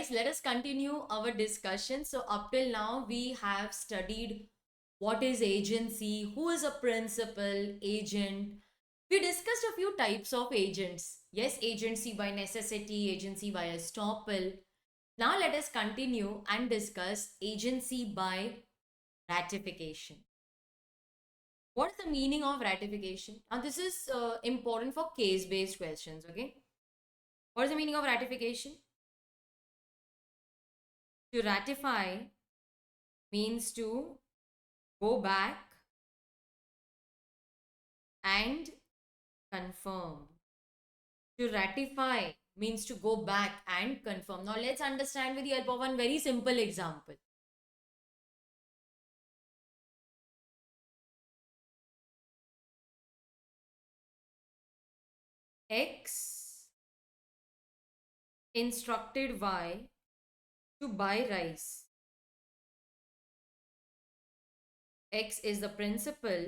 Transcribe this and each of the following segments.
guys, let us continue our discussion. So, up till now, we have studied what is agency, who is a principal, agent. We discussed a few types of agents. Yes, agency by necessity, agency by estoppel. Now, let us continue and discuss agency by ratification. What is the meaning of ratification? Now, this is important for case based questions, okay? What is the meaning of ratification? To ratify means to go back and confirm. To ratify means to go back and confirm. Now let's understand with the help of one very simple example. X instructed Y to buy rice. X is the principal,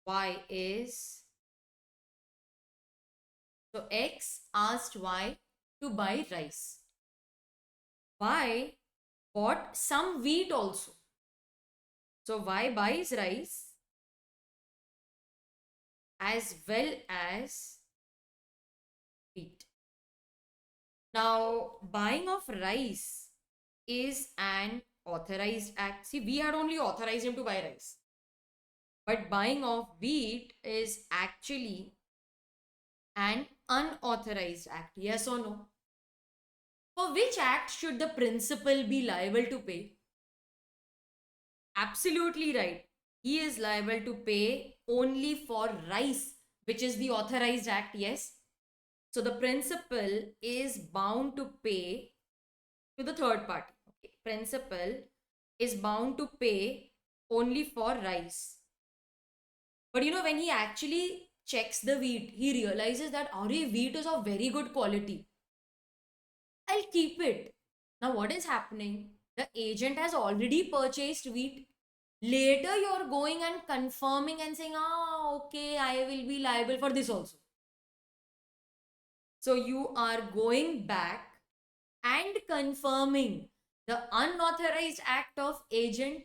Y is. So X asked Y to buy rice. Y bought some wheat also. So Y buys rice as well as wheat. Now, buying of rice is an authorized act. See, we had only authorized him to buy rice. But buying of wheat is actually an unauthorized act. Yes or no? For which act should the principal be liable to pay? Absolutely right. He is liable to pay only for rice, which is the authorized act. Yes. So the principal is bound to pay to the third party. Okay. Principal is bound to pay only for rice. But when he actually checks the wheat, he realizes that our wheat is of very good quality. I'll keep it. Now, what is happening? The agent has already purchased wheat. Later, you're going and confirming and saying, okay, I will be liable for this also. So, you are going back and confirming the unauthorized act of agent.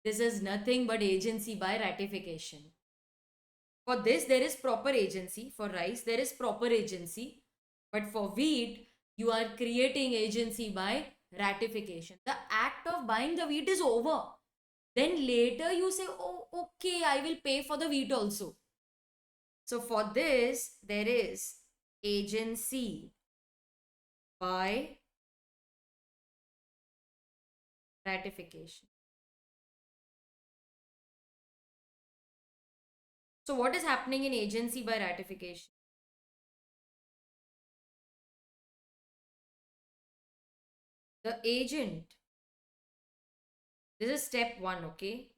This is nothing but agency by ratification. For this, there is proper agency. For rice, there is proper agency. But for wheat, you are creating agency by ratification. The act of buying the wheat is over. Then later you say, oh, okay, I will pay for the wheat also. So for this, there is agency by ratification. So what is happening in agency by ratification? The agent, this is step 1, okay?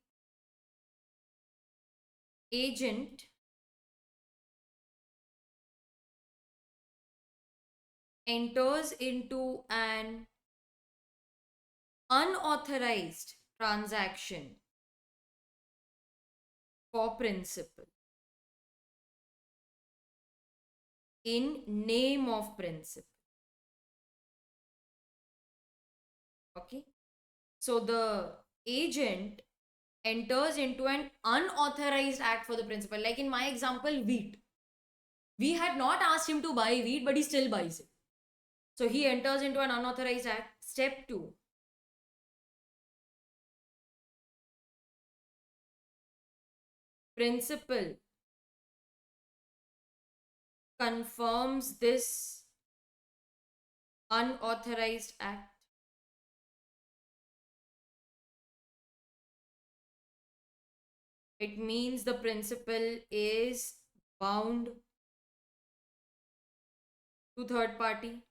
Agent enters into an unauthorized transaction for principal in name of principal. Okay. So the agent enters into an unauthorized act for the principal. Like in my example, wheat. We had not asked him to buy wheat, but he still buys it. So he enters into an unauthorized act. Step 2. Principal confirms this unauthorized act. It means the principal is bound to third party.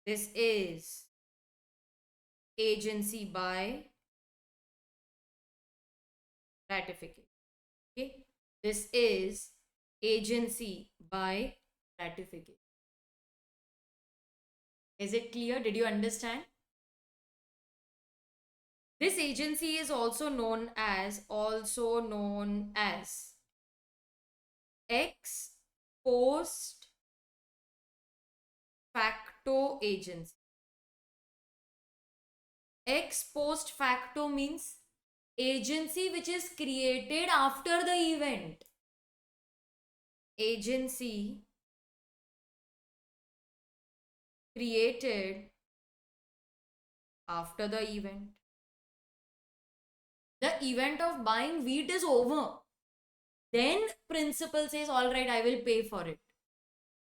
This is agency by ratification. Okay. This is agency by ratification. Is it clear? Did you understand? This agency is also known as X post facto agency. Ex post facto means agency which is created after the event. Agency created after the event. The event of buying wheat is over. Then principal says, all right, I will pay for it.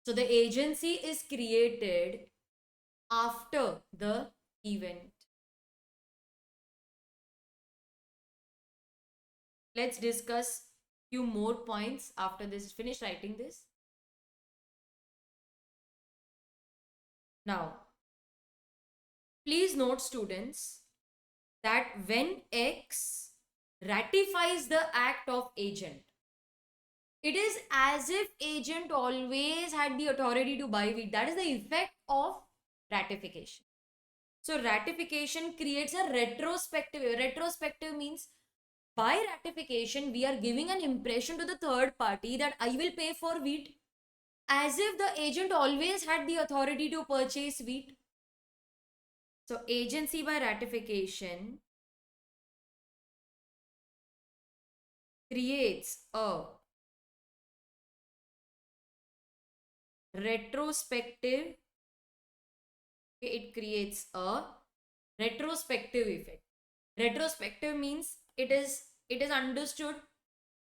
So the agency is created after the event. Let's discuss few more points after this. Finish writing this. Now, please note students that when X ratifies the act of agent, it is as if agent always had the authority to buy wheat. That is the effect of ratification. So ratification creates a retrospective. Retrospective means by ratification, we are giving an impression to the third party that I will pay for wheat as if the agent always had the authority to purchase wheat. So agency by ratification creates a retrospective, it creates a retrospective effect. Retrospective means it is understood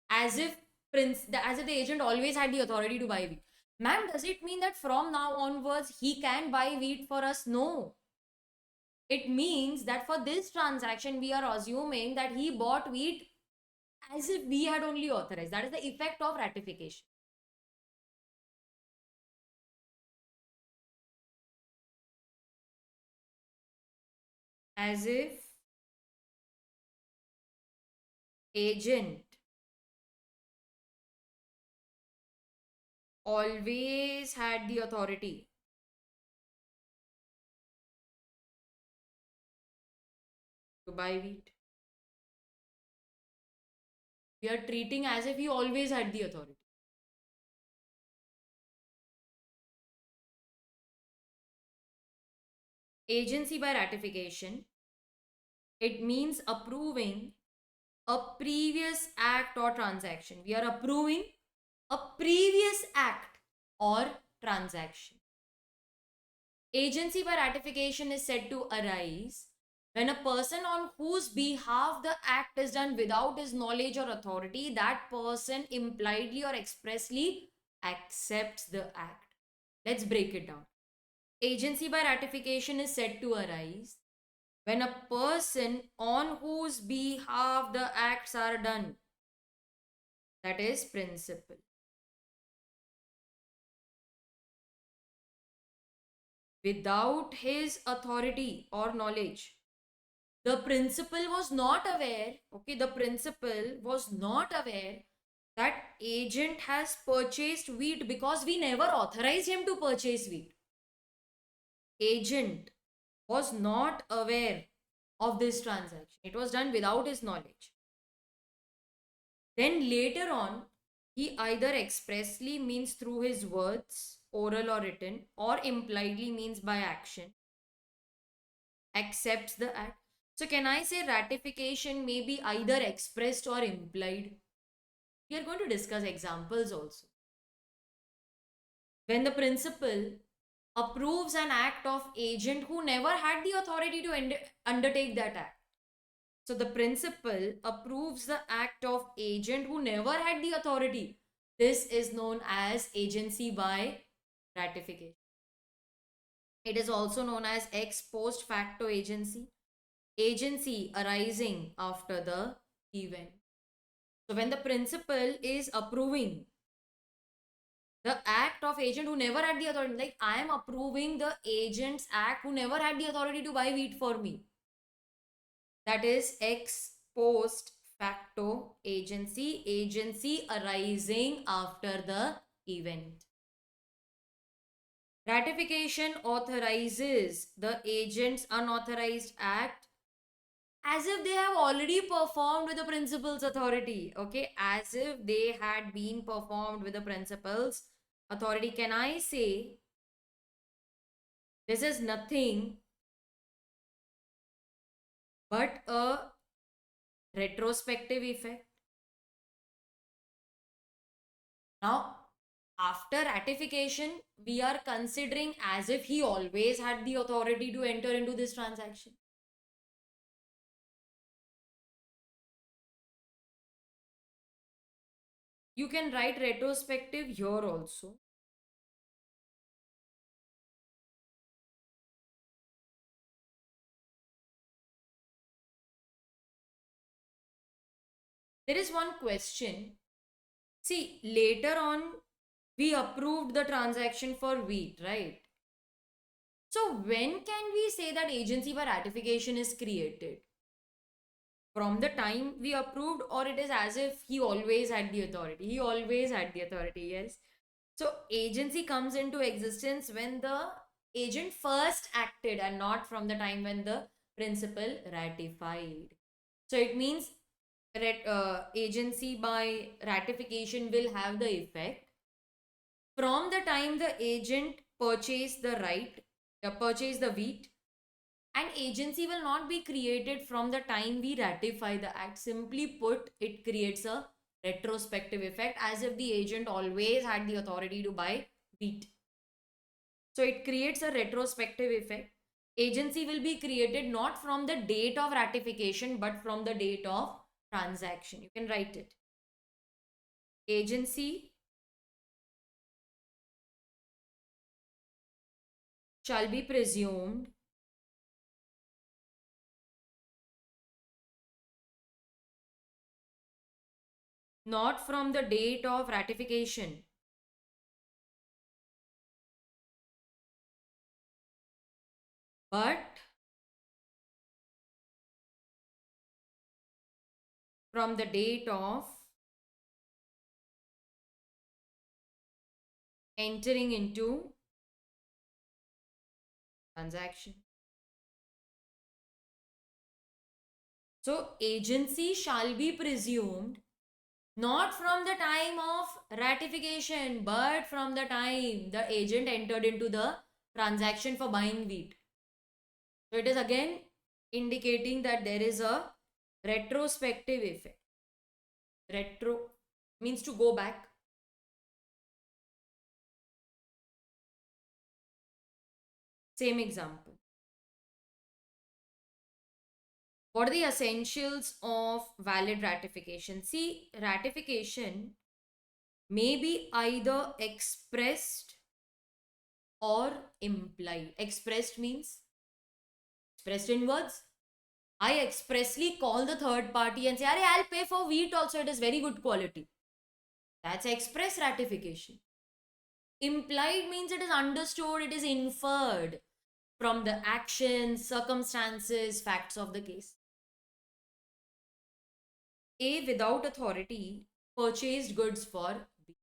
as if the agent always had the authority to buy wheat. Ma'am, does it mean that from now onwards he can buy wheat for us? No. It means that for this transaction we are assuming that he bought wheat as if we had only authorized. That is the effect of ratification. As if agent always had the authority to buy wheat. We are treating as if he always had the authority. Agency by ratification, it means approving a previous act or transaction. We are approving a previous act or transaction. Agency by ratification is said to arise when a person on whose behalf the act is done without his knowledge or authority, that person impliedly or expressly accepts the act. Let's break it down. Agency by ratification is said to arise when a person on whose behalf the acts are done, that is principal, without his authority or knowledge. The principal was not aware, okay, the principal was not aware that agent has purchased wheat because we never authorized him to purchase wheat. Agent was not aware of this transaction. It was done without his knowledge. Then later on, he either expressly means through his words, oral or written, or impliedly means by action, accepts the act. So can I say ratification may be either expressed or implied? We are going to discuss examples also. When the principal approves an act of agent who never had the authority to undertake that act. So the principal approves the act of agent who never had the authority. This is known as agency by ratification. It is also known as ex post facto agency. Agency arising after the event. So when the principal is approving the act of agent who never had the authority, like I am approving the agent's act who never had the authority to buy wheat for me. That is ex post facto agency, agency arising after the event. Ratification authorizes the agent's unauthorized act as if they have already performed with the principal's authority. Okay, as if they had been performed with the principal's authority, can I say this is nothing but a retrospective effect? Now, after ratification, we are considering as if he always had the authority to enter into this transaction. You can write retrospective here also. There is one question. See, later on, we approved the transaction for wheat, right? So, when can we say that agency by ratification is created? From the time we approved, or it is as if he always had the authority? He always had the authority, yes. So, agency comes into existence when the agent first acted and not from the time when the principal ratified. So, it means agency by ratification will have the effect from the time the agent purchased the purchased the wheat, and agency will not be created from the time we ratify the act. Simply put, it creates a retrospective effect as if the agent always had the authority to buy wheat. So it creates a retrospective effect. Agency will be created not from the date of ratification but from the date of transaction. You can write it. Agency shall be presumed not from the date of ratification but from the date of entering into transaction. So agency shall be presumed not from the time of ratification but from the time the agent entered into the transaction for buying wheat. So it is again indicating that there is a retrospective effect. Retro means to go back. Same example. What are the essentials of valid ratification? See, ratification may be either expressed or implied. Expressed means expressed in words. I expressly call the third party and say, I'll pay for wheat also, it is very good quality. That's express ratification. Implied means it is understood, it is inferred from the actions, circumstances, facts of the case. A without authority purchased goods for B.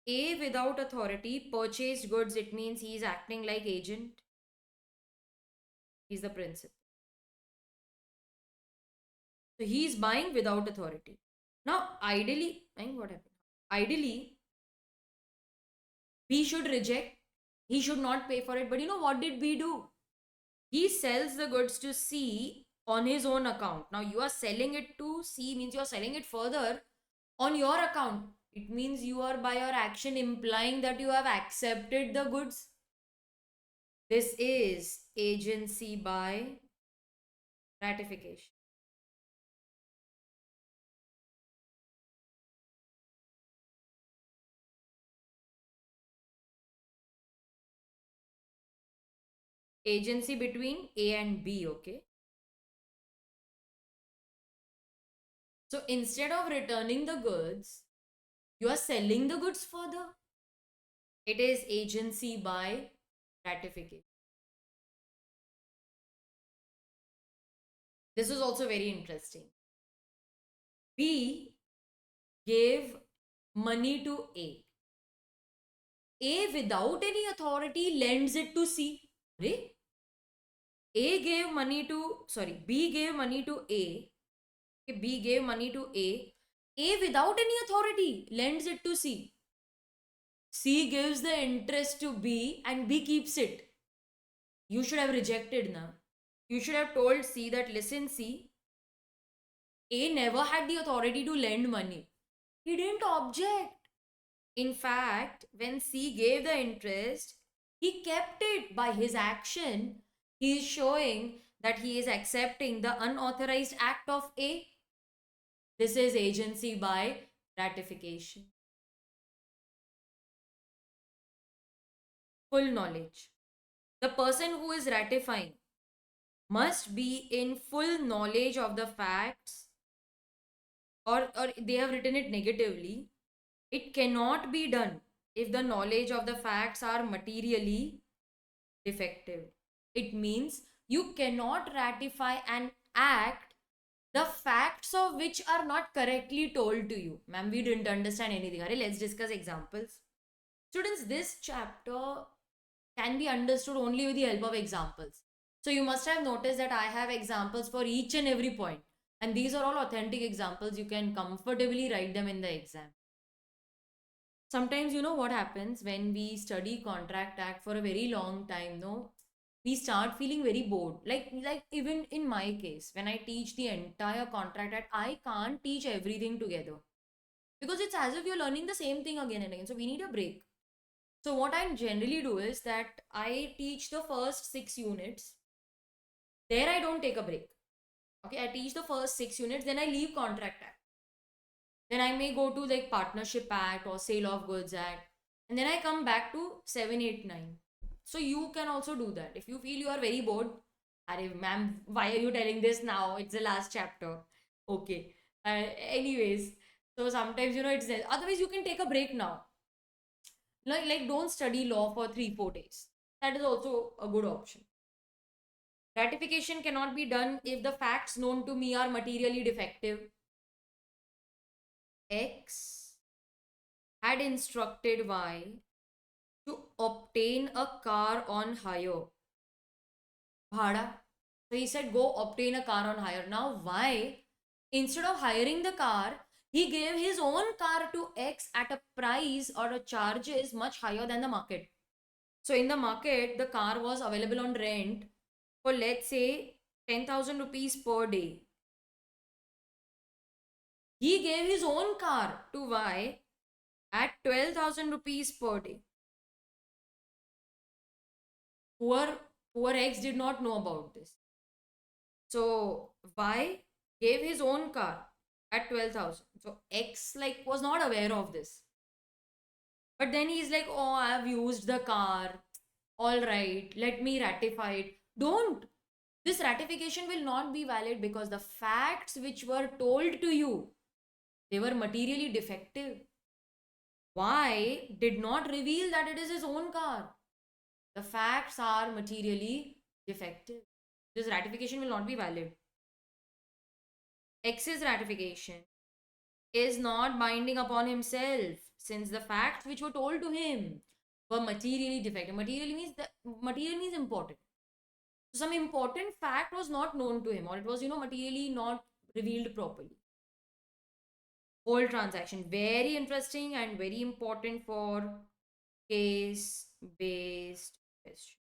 A without authority purchased goods, it means he is acting like agent. He's the principal. So he is buying without authority. Now, ideally, what happened? Ideally, B should reject. He should not pay for it. But you know what did B do? He sells the goods to C on his own account. Now you are selling it to C means you are selling it further on your account. It means you are by your action implying that you have accepted the goods. This is agency by ratification. Agency between A and B, okay? So instead of returning the goods, you are selling the goods further. It is agency by ratification. This is also very interesting. B gave money to A. A without any authority lends it to C. Right? A gave money to, sorry, B gave money to A. B gave money to A. A without any authority lends it to C. C gives the interest to B and B keeps it. You should have rejected now. You should have told C that, listen, C, A never had the authority to lend money. He didn't object. In fact, when C gave the interest, he kept it. By his action. He is showing that he is accepting the unauthorized act of A. This is agency by ratification. Full knowledge. The person who is ratifying must be in full knowledge of the facts, or they have written it negatively. It cannot be done if the knowledge of the facts are materially defective. It means you cannot ratify an act the facts of which are not correctly told to you. Ma'am, we didn't understand anything. Alright, let's discuss examples. Students, this chapter can be understood only with the help of examples. So you must have noticed that I have examples for each and every point. And these are all authentic examples. You can comfortably write them in the exam. Sometimes, you know what happens when we study Contract Act for a very long time, no? We start feeling very bored. Like even in my case, when I teach the entire Contract Act, I can't teach everything together. Because it's as if you're learning the same thing again and again. So we need a break. So what I generally do is that I teach the first 6 units. There I don't take a break. Okay, I teach the first 6 units, then I leave Contract Act. Then I may go to like Partnership Act or Sale of Goods Act. And then I come back to 7, 8, 9. So you can also do that. If you feel you are very bored, ma'am, why are you telling this now? It's the last chapter. Okay. Anyways, so sometimes, it's there. Otherwise, you can take a break now. Like don't study law for 3, 4 days. That is also a good option. Ratification cannot be done if the facts known to me are materially defective. X had instructed Y to obtain a car on hire. Bhada. So he said, go obtain a car on hire. Now, Y, instead of hiring the car, he gave his own car to X at a price or a charges much higher than the market. So in the market, the car was available on rent for, let's say, 10,000 rupees per day. He gave his own car to Y at 12,000 rupees per day. Poor X did not know about this. So Y gave his own car at 12,000. So X was not aware of this. But then he's like, oh, I've used the car. All right, let me ratify it. Don't. This ratification will not be valid because the facts which were told to you, they were materially defective. Y did not reveal that it is his own car. The facts are materially defective. This ratification will not be valid. X's ratification is not binding upon himself since the facts which were told to him were materially defective. Material means important. So some important fact was not known to him, or it was materially not revealed properly. Whole transaction, very interesting and very important for case based question.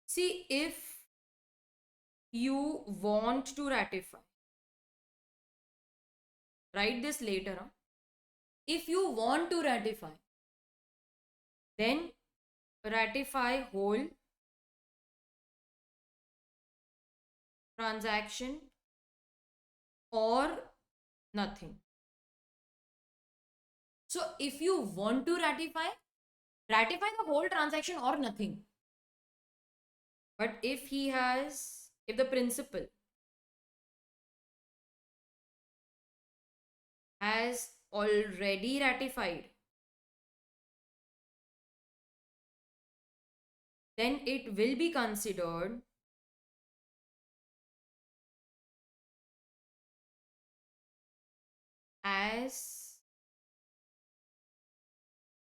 See, if you want to ratify, write this later. If you want to ratify, then ratify whole transaction or nothing. So if you want to ratify the whole transaction or nothing. But if the principal has already ratified, then it will be considered as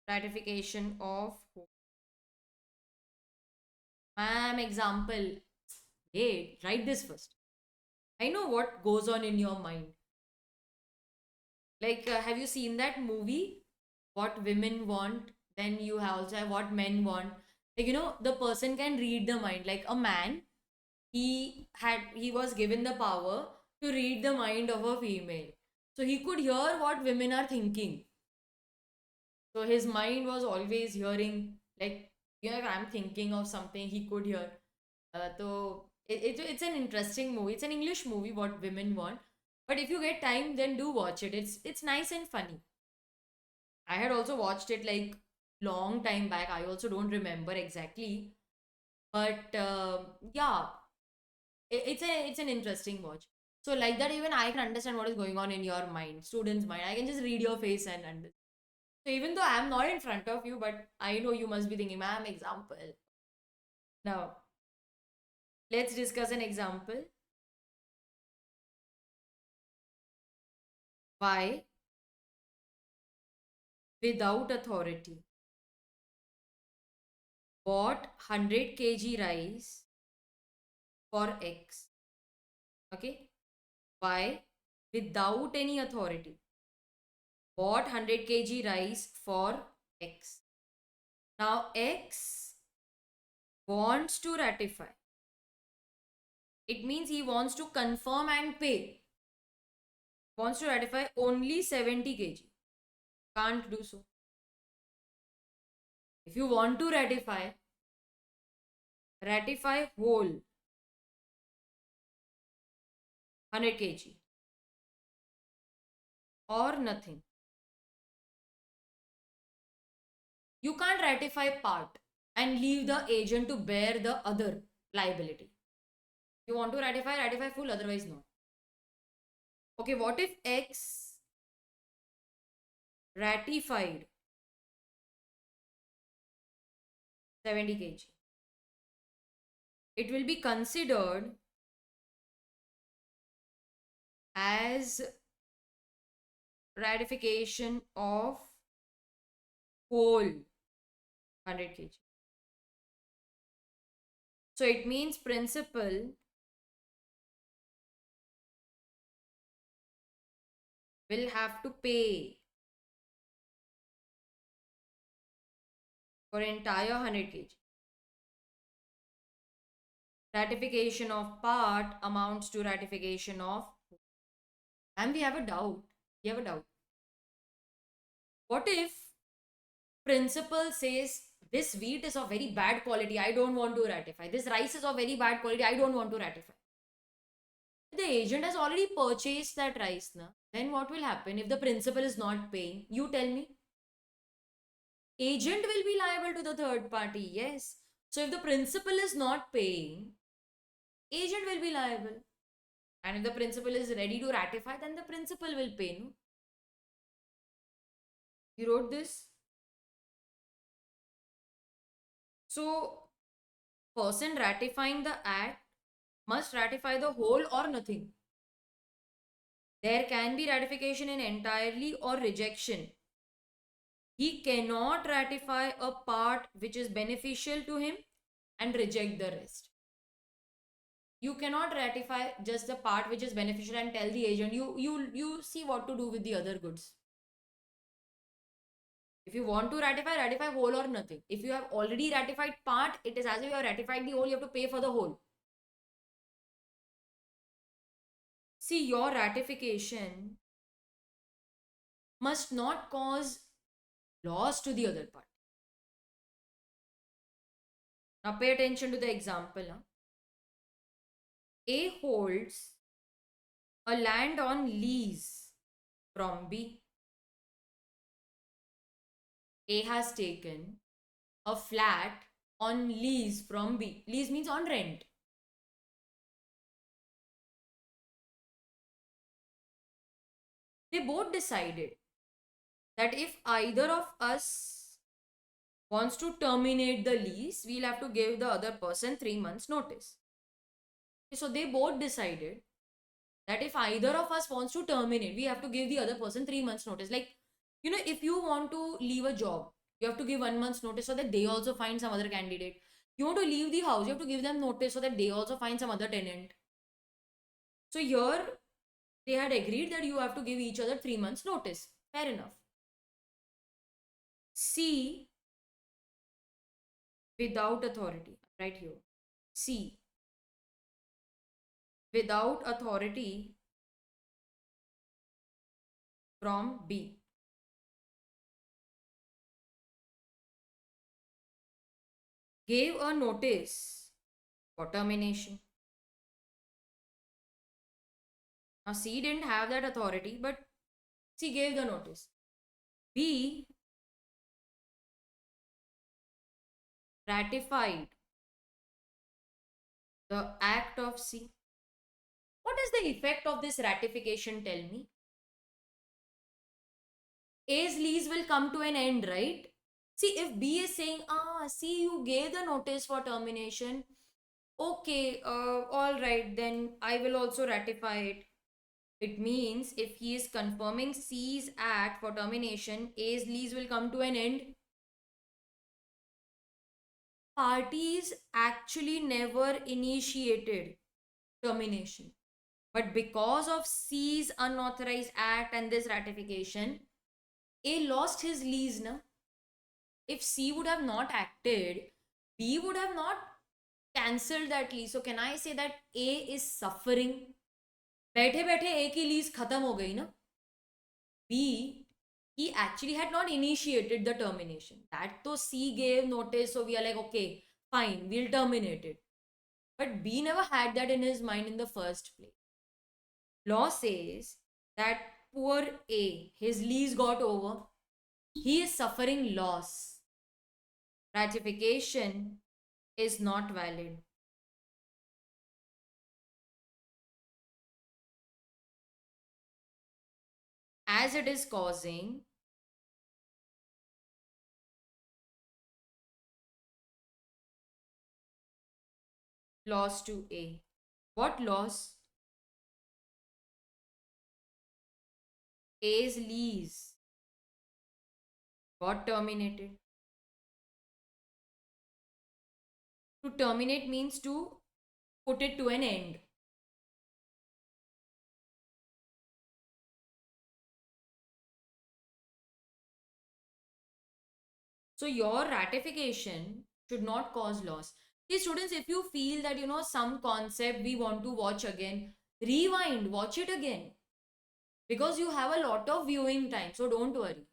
ratification of whole. Ma'am, example. Hey, write this first. I know what goes on in your mind. Like, have you seen that movie? what women want, then you have also have what men want. Like, the person can read the mind. Like a man, he was given the power to read the mind of a female. So he could hear what women are thinking. So his mind was always hearing, like, if I'm thinking of something, he could hear. So it's an interesting movie. It's an English movie, What Women Want. But if you get time, then do watch it. It's nice and funny. I had also watched it like long time back. I also don't remember exactly, but yeah, it's an interesting watch. So like that, even I can understand what is going on in your mind, student's mind. I can just read your face and understand. So even though I'm not in front of you, but I know you must be thinking, ma'am, example. Now let's discuss an example. Why, without authority, bought 100 kg rice for X. Okay. Why, without any authority, bought 100 kg rice for X. Now X wants to ratify. It means he wants to confirm and pay. Wants to ratify only 70 kg. Can't do so. If you want to ratify whole 100 kg or nothing. You can't ratify part and leave the agent to bear the other liability. You want to ratify full, otherwise no. Okay, what if X ratified 70 kg? It will be considered as ratification of whole 100 kg. So it means principal will have to pay for entire 100 kg. Ratification of part amounts to ratification of. And we have a doubt. We have a doubt. What if principal says this wheat is of very bad quality, I don't want to ratify. This rice is of very bad quality, I don't want to ratify. The agent has already purchased that rice now. Then what will happen if the principal is not paying? You tell me. Agent will be liable to the third party, yes. So if the principal is not paying, agent will be liable. And if the principal is ready to ratify, then the principal will pay. No? You wrote this. So person ratifying the act must ratify the whole or nothing. There can be ratification in entirely or rejection. He cannot ratify a part which is beneficial to him and reject the rest. You cannot ratify just the part which is beneficial and tell the agent, you see what to do with the other goods. If you want to ratify whole or nothing. If you have already ratified part, it is as if you have ratified the whole, you have to pay for the whole. See, your ratification must not cause loss to the other part. Now pay attention to the example. A holds a land on lease from B. A has taken a flat on lease from B. Lease means on rent. They both decided that if either of us wants to terminate the lease, we'll have to give the other person 3 months notice. So they both decided that if either of us wants to terminate, we have to give the other person 3 months notice. Like, if you want to leave a job, you have to give 1 month's notice so that they also find some other candidate. You want to leave the house, you have to give them notice so that they also find some other tenant. So here they had agreed that you have to give each other 3 months notice. Fair enough. C without authority, right here. C without authority from B gave a notice for termination. Now C didn't have that authority, but C gave the notice. B ratified the act of C. What is the effect of this ratification? Tell me. A's lease will come to an end, right? See, if B is saying, see, you gave the notice for termination. Okay, all right, then I will also ratify it. It means if he is confirming C's act for termination, A's lease will come to an end. Parties actually never initiated termination. But because of C's unauthorized act and this ratification, A lost his lease now. If C would have not acted, B would have not cancelled that lease. So can I say that A is suffering? बैठे बैठे A की lease खत्म हो गई ना. B, he actually had not initiated the termination. That though C gave notice, so we are like, okay, fine, we'll terminate it. But B never had that in his mind in the first place. Law says that poor A, his lease got over. He is suffering loss. Ratification is not valid. As it is causing loss to A. What loss? A's lease got terminated. To terminate means to put it to an end. So your ratification should not cause loss. See, students, if you feel that some concept we want to watch again, rewind, watch it again. Because you have a lot of viewing time, so don't worry.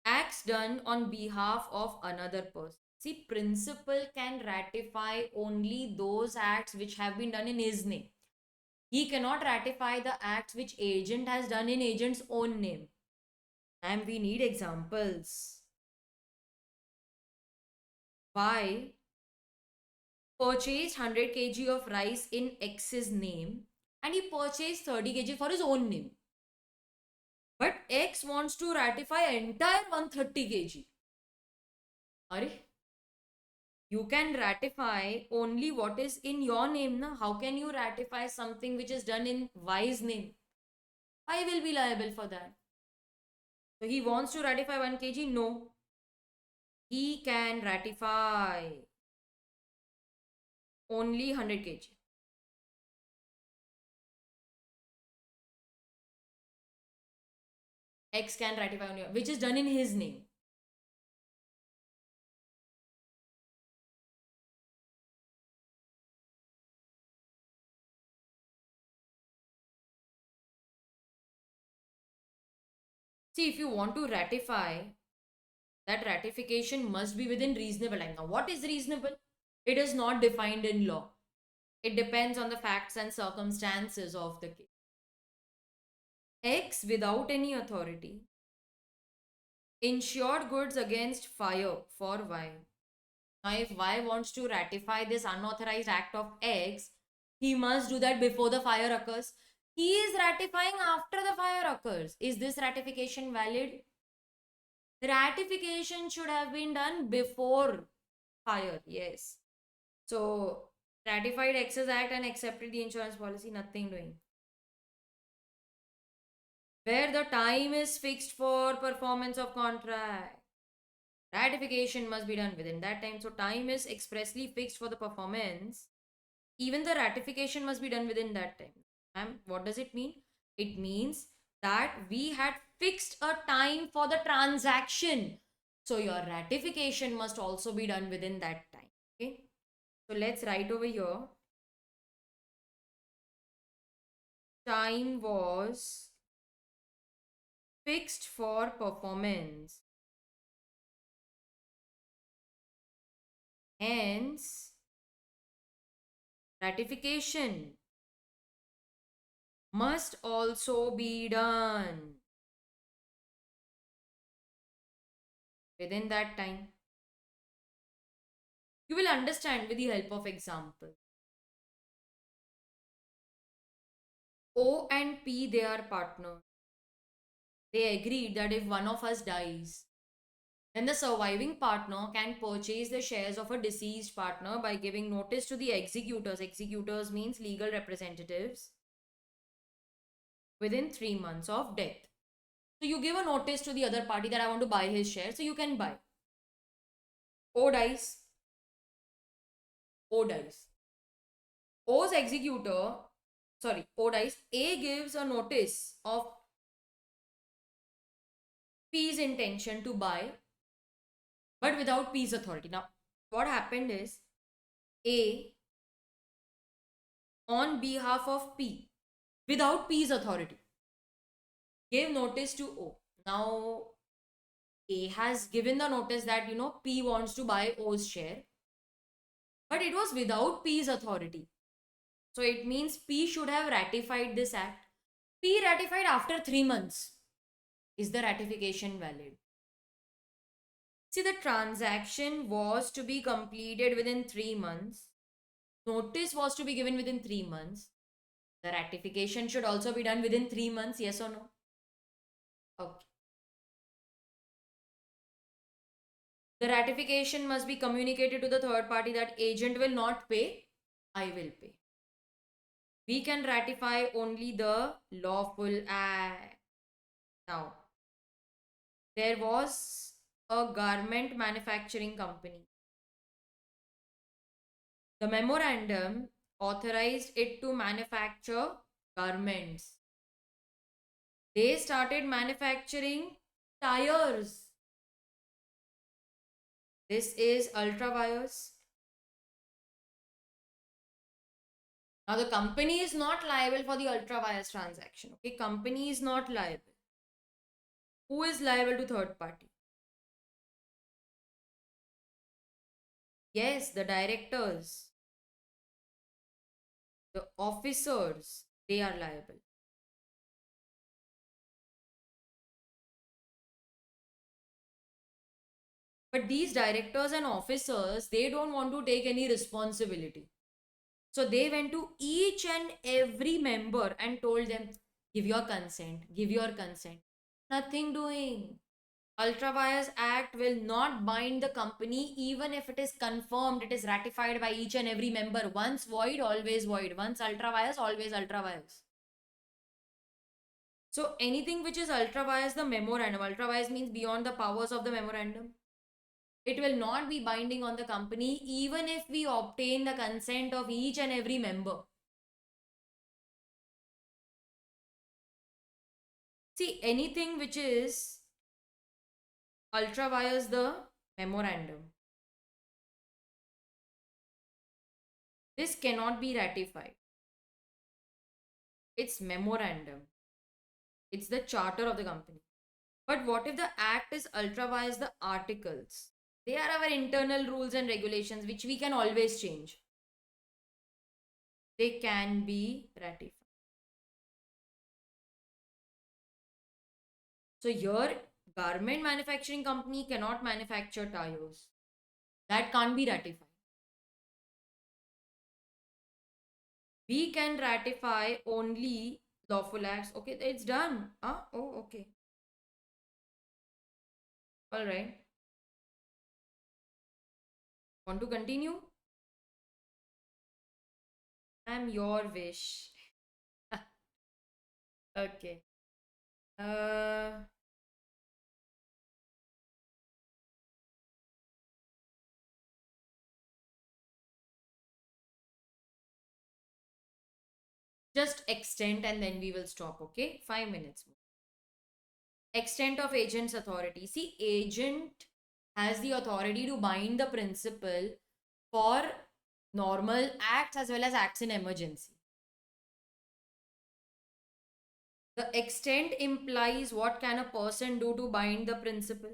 Acts done on behalf of another person. See, principal can ratify only those acts which have been done in his name. He cannot ratify the acts which agent has done in agent's own name. And we need examples. Y purchased 100 kg of rice in X's name and he purchased 30 kg for his own name. But X wants to ratify entire 130 kg. Are you can ratify only what is in your name. Na? How can you ratify something which is done in Y's name? I will be liable for that. So he wants to ratify 1 kg? No. He can ratify only 100 kg. X can ratify only, which is done in his name. See, if you want to ratify, that ratification must be within reasonable time. Now, what is reasonable? It is not defined in law. It depends on the facts and circumstances of the case. X without any authority insured goods against fire for Y. Now, if Y wants to ratify this unauthorized act of X, he must do that before the fire occurs. He is ratifying after the fire occurs. Is this ratification valid? Ratification should have been done before fire. Yes. So, ratified X's act and accepted the insurance policy, nothing doing. Where the time is fixed for performance of contract, ratification must be done within that time. So time is expressly fixed for the performance. Even the ratification must be done within that time. And what does it mean? It means that we had fixed a time for the transaction. So your ratification must also be done within that time. Okay. So let's write over here. Time was fixed for performance. Hence, ratification must also be done within that time. You will understand with the help of example. O and P, they are partners. They agreed that if one of us dies, then the surviving partner can purchase the shares of a deceased partner by giving notice to the executors. Executors means legal representatives within 3 months of death. So you give a notice to the other party that I want to buy his share, so you can buy. O dies. O dies. O's executor, sorry, O dies. A gives a notice of P's intention to buy, but without P's authority. Now, what happened is A, on behalf of P, without P's authority, gave notice to O. Now, A has given the notice that, P wants to buy O's share, but it was without P's authority. So it means P should have ratified this act. P ratified after 3 months. Is the ratification valid? See, the transaction was to be completed within 3 months. Notice was to be given within 3 months. The ratification should also be done within 3 months, yes or no? Okay. The ratification must be communicated to the third party that agent will not pay, I will pay. We can ratify only the lawful act. Now, there was a garment manufacturing company. The memorandum authorized it to manufacture garments. They started manufacturing tires. This is ultra wires. Now, the company is not liable for the ultra wires transaction. Okay, company is not liable. Who is liable to third party? Yes, the directors, the officers, they are liable. But these directors and officers, they don't want to take any responsibility. So they went to each and every member and told them, give your consent, give your consent. Nothing doing. Ultra Vires Act will not bind the company even if it is confirmed, it is ratified by each and every member. Once void, always void. Once ultra vires, always ultra vires. So anything which is ultra vires, the memorandum. Ultra vires means beyond the powers of the memorandum. It will not be binding on the company even if we obtain the consent of each and every member. See, anything which is ultra vires the memorandum, this cannot be ratified. It's memorandum. It's the charter of the company. But what if the act is ultra vires the articles? They are our internal rules and regulations which we can always change. They can be ratified. So here, garment manufacturing company cannot manufacture tires. That can't be ratified. We can ratify only lawful acts. Okay, it's done. Ah, oh, okay. All right. Want to continue? I'm your wish. Okay. Uh, just extend and then we will stop. Okay, 5 minutes more. Extent of agent's authority. See, agent has the authority to bind the principal for normal acts as well as acts in emergency. The extent implies what can a person do to bind the principal.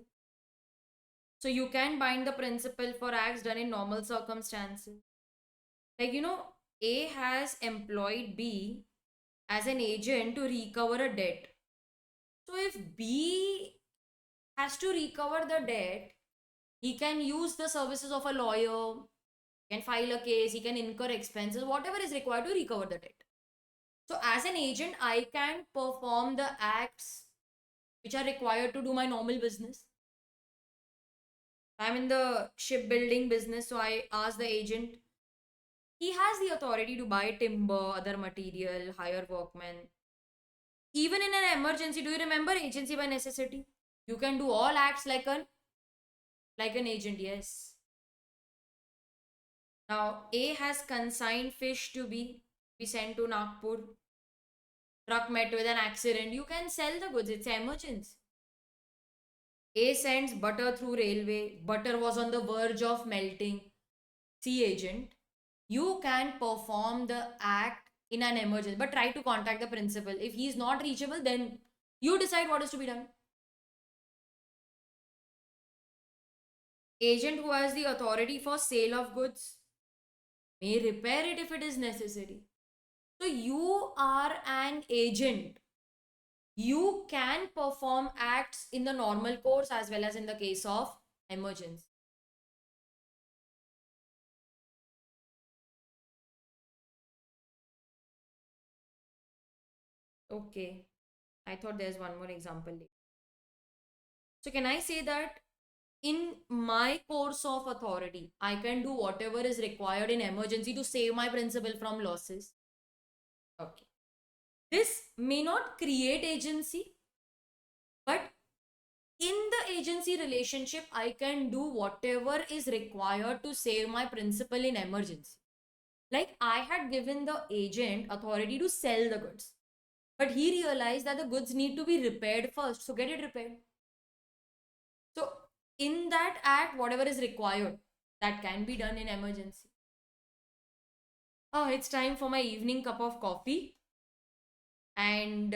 So you can bind the principal for acts done in normal circumstances. Like, A has employed B as an agent to recover a debt. So if B has to recover the debt, he can use the services of a lawyer, can file a case, he can incur expenses, whatever is required to recover the debt. So as an agent, I can perform the acts which are required to do my normal business. I'm in the shipbuilding business, so I ask the agent. He has the authority to buy timber, other material, hire workmen. Even in an emergency, do you remember agency by necessity? You can do all acts like an agent, yes. Now, A has consigned fish to be sent to Nagpur. Truck met with an accident. You can sell the goods, it's an emergency. A sends butter through railway. Butter was on the verge of melting. C agent, you can perform the act in an emergency, but try to contact the principal. If he is not reachable, then you decide what is to be done. Agent who has the authority for sale of goods may repair it if it is necessary. So you are an agent. You can perform acts in the normal course as well as in the case of emergency. Okay. I thought there's one more example. So can I say that in my course of authority, I can do whatever is required in emergency to save my principal from losses? Okay. This may not create agency, but in the agency relationship, I can do whatever is required to save my principal in emergency. Like I had given the agent authority to sell the goods, but he realized that the goods need to be repaired first. So get it repaired. So in that act, whatever is required, that can be done in emergency. Oh, it's time for my evening cup of coffee. And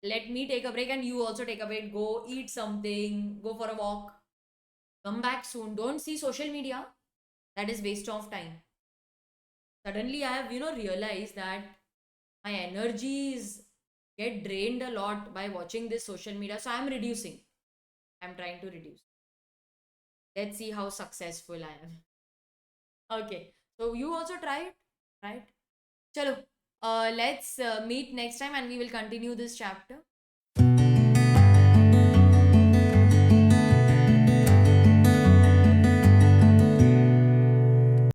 let me take a break and you also take a break. Go eat something, go for a walk. Come back soon. Don't see social media. That is waste of time. Suddenly I have, realized that my energies get drained a lot by watching this social media. So I'm reducing. I'm trying to reduce. Let's see how successful I am. Okay. So you also try it, right? Chalo. Let's meet next time and we will continue this chapter.